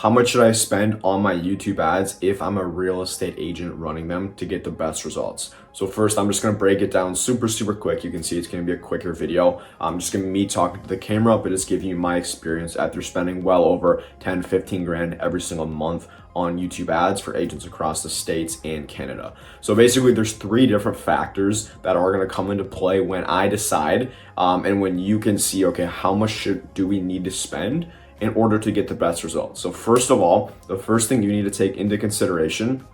How much should I spend on my YouTube ads if I'm a real estate agent running them to get the best results? So first, I'm just gonna break it down super quick. You can see it's gonna be a quicker video. I'm just gonna be me talking to the camera, but just giving you my experience after spending well over 10, 15 grand every single month on YouTube ads for agents across the States and Canada. So basically there's three different factors that are gonna come into play when I decide and when you can see, okay, how much do we need to spend in order to get the best results. So first of all, the first thing you need to take into consideration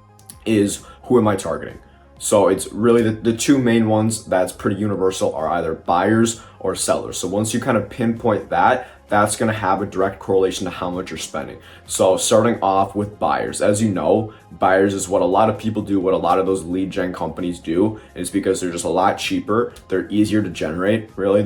is who am I targeting? So it's really the two main ones that's pretty universal are either buyers or sellers. So once you kind of pinpoint that, that's going to have a direct correlation to how much you're spending. So starting off with buyers, as you know, buyers is what a lot of people do, what a lot of those lead gen companies do, is because they're just a lot cheaper. They're easier to generate. Really,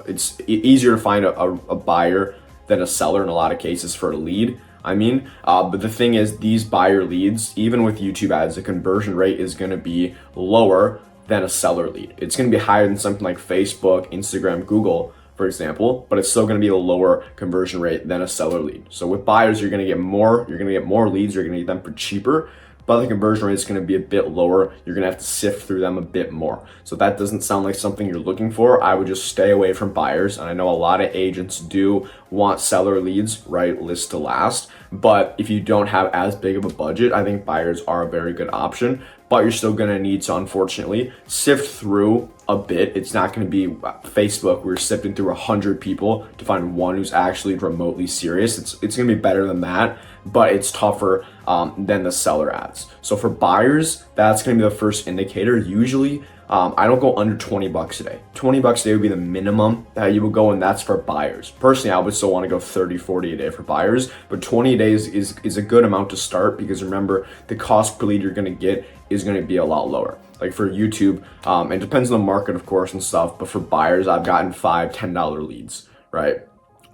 it's easier to find a buyer than a seller in a lot of cases for a lead. But the thing is, these buyer leads, even with YouTube ads, the conversion rate is going to be lower than a seller lead. It's going to be higher than something like Facebook, Instagram, Google, for example, but it's still going to be a lower conversion rate than a seller lead. So with buyers, you're going to get more leads, you're going to get them for cheaper, but the conversion rate is going to be a bit lower. You're going to have to sift through them a bit more. So that doesn't sound like something you're looking for. I would just stay away from buyers. And I know a lot of agents do want seller leads, right? List to last. But if you don't have as big of a budget, I think buyers are a very good option. But you're still going to need to, unfortunately, sift through a bit. It's not going to be Facebook where you're sifting through 100 people to find one who's actually remotely serious. It's going to be better than that, but it's tougher than the seller ads. So for buyers, that's going to be the first indicator. Usually, I don't go under 20 bucks a day. 20 bucks a day would be the minimum that you would go, and that's for buyers. Personally, I would still want to go 30, 40 a day for buyers, but 20 days is a good amount to start, because remember, the cost per lead you're going to get is going to be a lot lower. Like for YouTube, it depends on the market, of course, and stuff, but for buyers, I've gotten $5, $10 leads, right?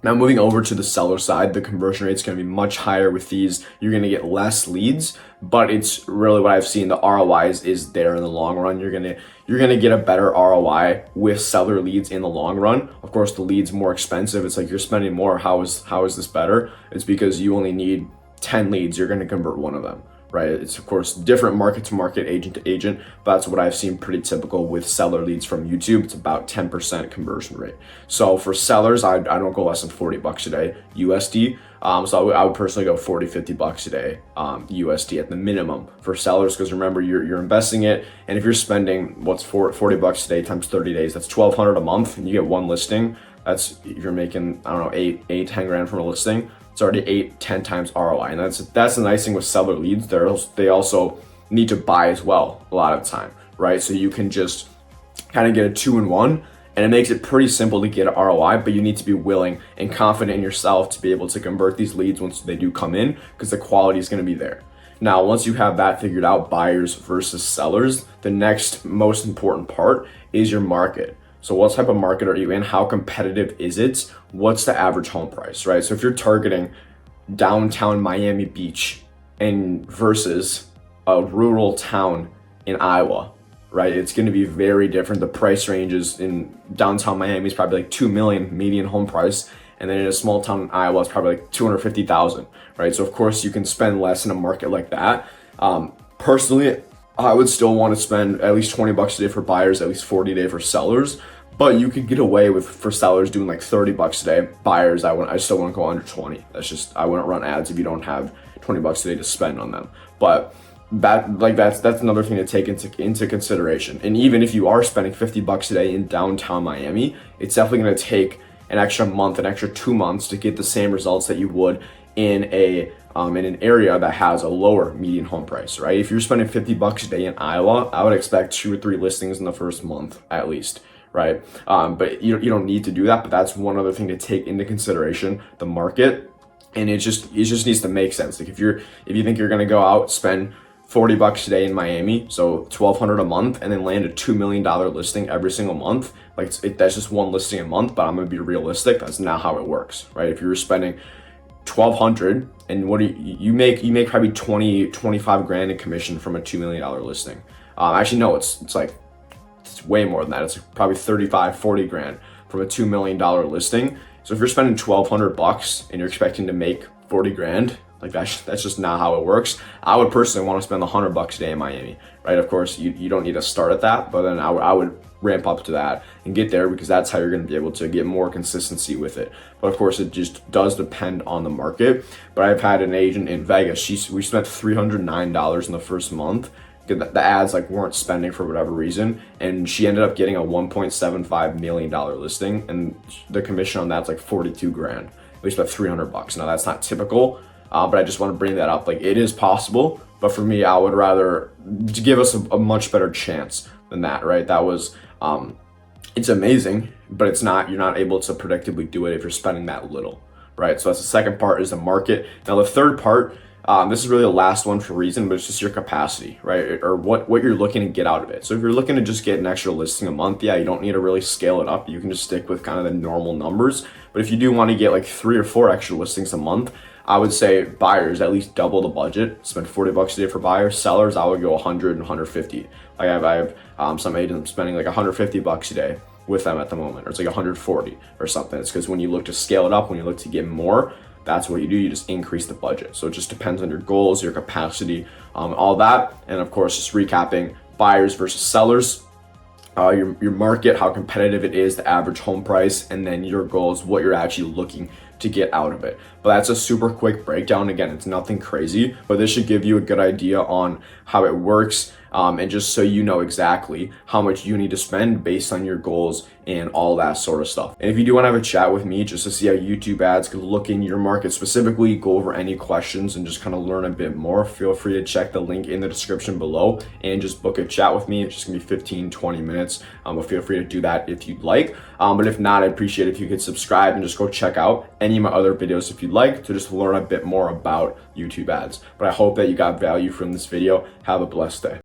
Now moving over to the seller side, the conversion rate is going to be much higher with these. You're going to get less leads, but it's really what I've seen. The ROI is there in the long run. You're going to get a better ROI with seller leads in the long run. Of course, the lead's more expensive. It's like you're spending more. How is this better? It's because you only need 10 leads. You're going to convert one of them. Right? It's of course different market to market, agent to agent, but that's what I've seen pretty typical with seller leads from YouTube. It's about 10% conversion rate. So for sellers, I don't go less than 40 bucks a day USD. So I would personally go 40, 50 bucks a day USD at the minimum for sellers, because remember, you're investing it, and if you're spending 40 bucks a day times 30 days, that's 1,200 a month, and you get one listing. That's, if you're making, I don't know, 8, 10 grand from a listing, it's already 8, 10 times ROI. And that's the nice thing with seller leads. They also need to buy as well a lot of the time, right? So you can just kind of get a 2-in-1, and it makes it pretty simple to get an ROI, but you need to be willing and confident in yourself to be able to convert these leads once they do come in, because the quality is going to be there. Now, once you have that figured out, buyers versus sellers, the next most important part is your market. So what type of market are you in? How competitive is it? What's the average home price, right? So if you're targeting downtown Miami Beach and versus a rural town in Iowa, right? It's going to be very different. The price ranges in downtown Miami is probably like 2 million median home price. And then in a small town in Iowa, it's probably like 250,000, right? So of course you can spend less in a market like that. Personally, I would still want to spend at least 20 bucks a day for buyers, at least 40 a day for sellers. But you could get away with, for sellers, doing like 30 bucks a day. Buyers, I still want to go under 20. I wouldn't run ads if you don't have 20 bucks a day to spend on them. But that's another thing to take into consideration. And even if you are spending 50 bucks a day in downtown Miami, it's definitely going to take an extra month, an extra 2 months to get the same results that you would in an area that has a lower median home price, right? If you're spending 50 bucks a day in Iowa, I would expect 2 or 3 listings in the first month at least, right? But you don't need to do that, but that's one other thing to take into consideration, the market. And it just needs to make sense. Like if you think you're gonna go out, spend 40 bucks a day in Miami, so 1,200 a month, and then land a $2 million listing every single month, that's just one listing a month. But I'm gonna be realistic, that's not how it works, right? If you're spending 1,200 and what do you make probably 25 grand in commission from a $2 million listing. Actually no, it's way more than that. It's probably 35, 40 grand from a $2 million listing. So if you're spending 1,200 bucks and you're expecting to make 40 grand. Like that's just not how it works. I would personally want to spend $100 a day in Miami, right? Of course, you don't need to start at that, but then I would ramp up to that and get there, because that's how you're going to be able to get more consistency with it. But of course, it just does depend on the market. But I've had an agent in Vegas. We spent $309 in the first month. The ads like weren't spending for whatever reason, and she ended up getting a $1.75 million listing, and the commission on that's like 42 grand. We spent $300. Now that's not typical. But I just want to bring that up. Like, it is possible, but for me, I would rather give us a much better chance than that, right? That was, it's amazing, but it's not, you're not able to predictably do it if you're spending that little, right? So that's the second part, is the market. Now the third part, this is really the last one for a reason, but it's just your capacity, right? Or what you're looking to get out of it. So if you're looking to just get an extra listing a month, yeah, you don't need to really scale it up. You can just stick with kind of the normal numbers. But if you do want to get like 3 or 4 extra listings a month, I would say buyers at least double the budget. Spend $40 a day for buyers. Sellers, I would go 100 and 150. I have some agents spending like $150 a day with them at the moment, or it's like 140 or something. It's because when you look to scale it up, when you look to get more, that's what you do. You just increase the budget. So it just depends on your goals, your capacity, all that. And of course, just recapping, buyers versus sellers. Your market, how competitive it is, the average home price, and then your goals, what you're actually looking to get out of it. But that's a super quick breakdown. Again, it's nothing crazy, but this should give you a good idea on how it works, and just so you know exactly how much you need to spend based on your goals and all that sort of stuff. And if you do want to have a chat with me just to see how YouTube ads could look in your market specifically, go over any questions and just kind of learn a bit more, feel free to check the link in the description below and just book a chat with me. It's just gonna be 15-20 minutes, but feel free to do that if you'd like. But if not, I'd appreciate it if you could subscribe and just go check out any of my other videos if you'd like, to just learn a bit more about YouTube ads. But I hope that you got value from this video. Have a blessed day.